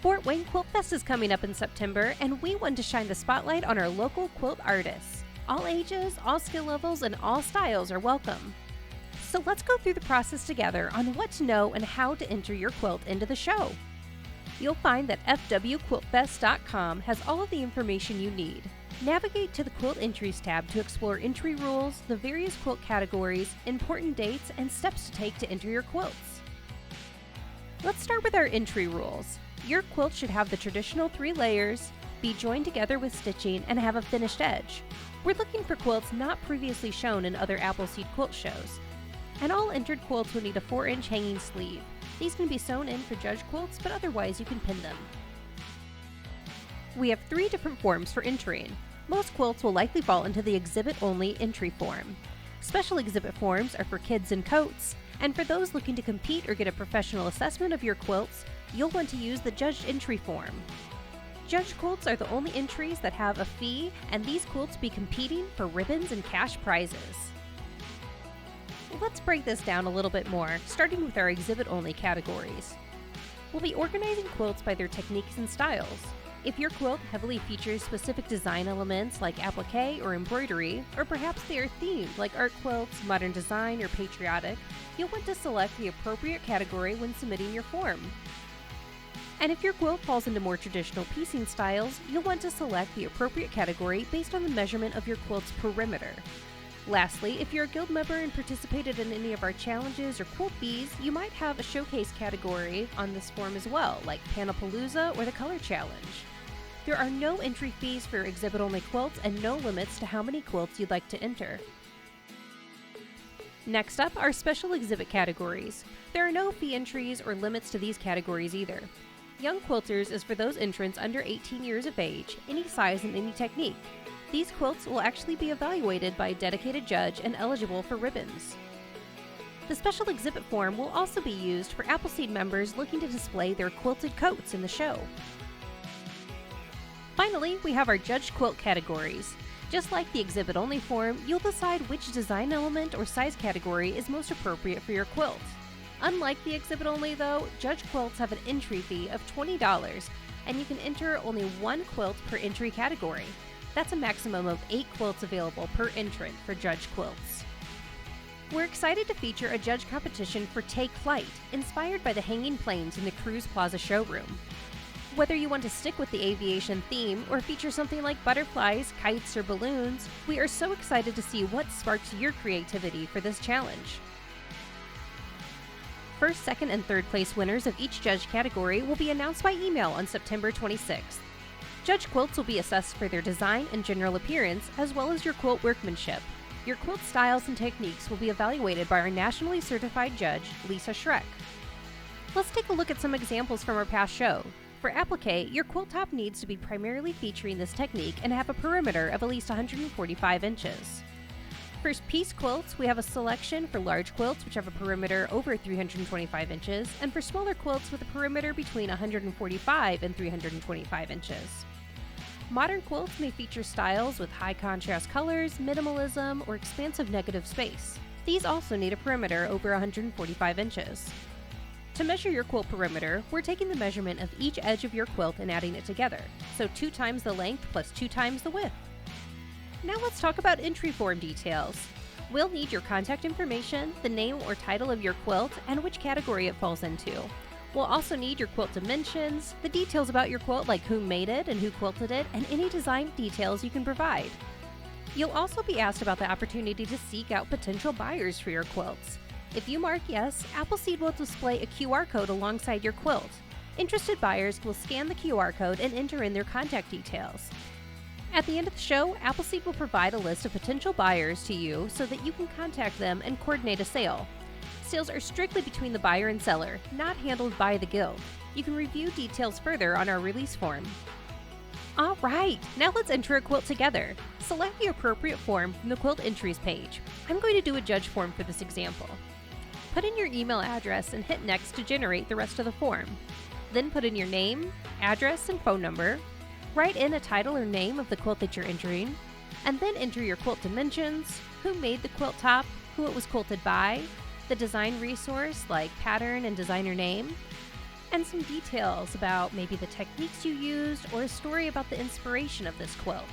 Wayne Quilt Fest is coming up in September, and we want to shine the spotlight on our local quilt artists. All ages, all skill levels, and all styles are welcome. So let's go through the process together on what to know and how to enter your quilt into the show. You'll find that fwquiltfest.com has all of the information you need. Navigate to the Quilt Entries tab to explore entry rules, the various quilt categories, important dates, and steps to take to enter your quilts. Let's start with our entry rules. Your quilt should have the traditional 3 layers, be joined together with stitching, and have a finished edge. We're looking for quilts not previously shown in other Appleseed quilt shows. And all entered quilts will need a 4-inch hanging sleeve. These can be sewn in for judge quilts, but otherwise you can pin them. We have 3 different forms for entering. Most quilts will likely fall into the exhibit-only entry form. Special exhibit forms are for kids and coats, and for those looking to compete or get a professional assessment of your quilts, you'll want to use the judged entry form. Judge quilts are the only entries that have a fee, and these quilts be competing for ribbons and cash prizes. Let's break this down a little bit more, starting with our exhibit-only categories. We'll be organizing quilts by their techniques and styles. If your quilt heavily features specific design elements like applique or embroidery, or perhaps they are themed like art quilts, modern design, or patriotic, you'll want to select the appropriate category when submitting your form. And if your quilt falls into more traditional piecing styles, you'll want to select the appropriate category based on the measurement of your quilt's perimeter. Lastly, if you're a guild member and participated in any of our challenges or quilt bees, you might have a showcase category on this form as well, like Panapalooza or the Color Challenge. There are no entry fees for exhibit-only quilts and no limits to how many quilts you'd like to enter. Next up are special exhibit categories. There are no fee entries or limits to these categories either. Young Quilters is for those entrants under 18 years of age, any size and any technique. These quilts will actually be evaluated by a dedicated judge and eligible for ribbons. The special exhibit form will also be used for Appleseed members looking to display their quilted coats in the show. Finally, we have our judged quilt categories. Just like the exhibit-only form, you'll decide which design element or size category is most appropriate for your quilt. Unlike the exhibit-only though, judged quilts have an entry fee of $20, and you can enter only 1 quilt per entry category. That's a maximum of 8 quilts available per entrant for judged quilts. We're excited to feature a judge competition for Take Flight, inspired by the hanging planes in the Cruise Plaza showroom. Whether you want to stick with the aviation theme or feature something like butterflies, kites, or balloons, we are so excited to see what sparks your creativity for this challenge. First, second, and third place winners of each judge category will be announced by email on September 26th. Judge quilts will be assessed for their design and general appearance, as well as your quilt workmanship. Your quilt styles and techniques will be evaluated by our nationally certified judge, Lisa Schreck. Let's take a look at some examples from our past show. For applique, your quilt top needs to be primarily featuring this technique and have a perimeter of at least 145 inches. For piece quilts, we have a selection for large quilts which have a perimeter over 325 inches, and for smaller quilts with a perimeter between 145 and 325 inches. Modern quilts may feature styles with high contrast colors, minimalism, or expansive negative space. These also need a perimeter over 145 inches. To measure your quilt perimeter, we're taking the measurement of each edge of your quilt and adding it together, so 2 times the length plus 2 times the width. Now let's talk about entry form details. We'll need your contact information, the name or title of your quilt, and which category it falls into. We'll also need your quilt dimensions, the details about your quilt like who made it and who quilted it, and any design details you can provide. You'll also be asked about the opportunity to seek out potential buyers for your quilts. If you mark yes, Appleseed will display a QR code alongside your quilt. Interested buyers will scan the QR code and enter in their contact details. At the end of the show, Appleseed will provide a list of potential buyers to you so that you can contact them and coordinate a sale. Sales are strictly between the buyer and seller, not handled by the Guild. You can review details further on our release form. Alright, now let's enter a quilt together. Select the appropriate form from the quilt entries page. I'm going to do a judge form for this example. Put in your email address and hit next to generate the rest of the form. Then put in your name, address, and phone number. Write in a title or name of the quilt that you're entering, and then enter your quilt dimensions, who made the quilt top, who it was quilted by, the design resource like pattern and designer name, and some details about maybe the techniques you used or a story about the inspiration of this quilt.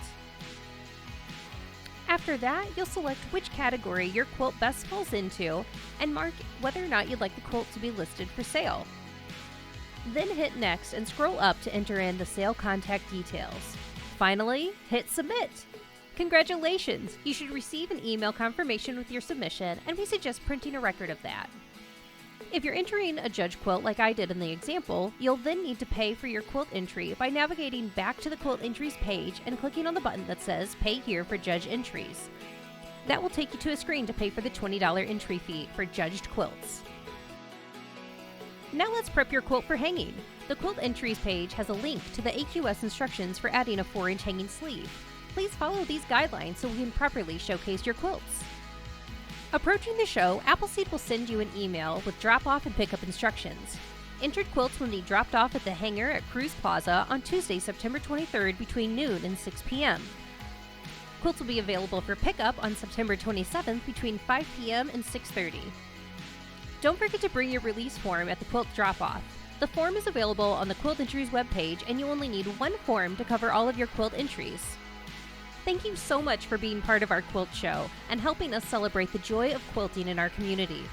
After that, you'll select which category your quilt best falls into and mark whether or not you'd like the quilt to be listed for sale. Then hit Next and scroll up to enter in the sale contact details. Finally, hit Submit. Congratulations! You should receive an email confirmation with your submission, and we suggest printing a record of that. If you're entering a judge quilt like I did in the example, you'll then need to pay for your quilt entry by navigating back to the quilt entries page and clicking on the button that says Pay Here for Judge Entries. That will take you to a screen to pay for the $20 entry fee for judged quilts. Now let's prep your quilt for hanging. The quilt entries page has a link to the AQS instructions for adding a 4-inch hanging sleeve. Please follow these guidelines so we can properly showcase your quilts. Approaching the show, Appleseed will send you an email with drop-off and pickup instructions. Entered quilts will be dropped off at the hangar at Cruise Plaza on Tuesday, September 23rd between noon and 6 p.m. Quilts will be available for pickup on September 27th between 5 p.m. and 6:30. Don't forget to bring your release form at the quilt drop-off. The form is available on the Quilt Entries webpage, and you only need one form to cover all of your quilt entries. Thank you so much for being part of our quilt show and helping us celebrate the joy of quilting in our community.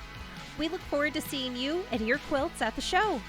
We look forward to seeing you and your quilts at the show.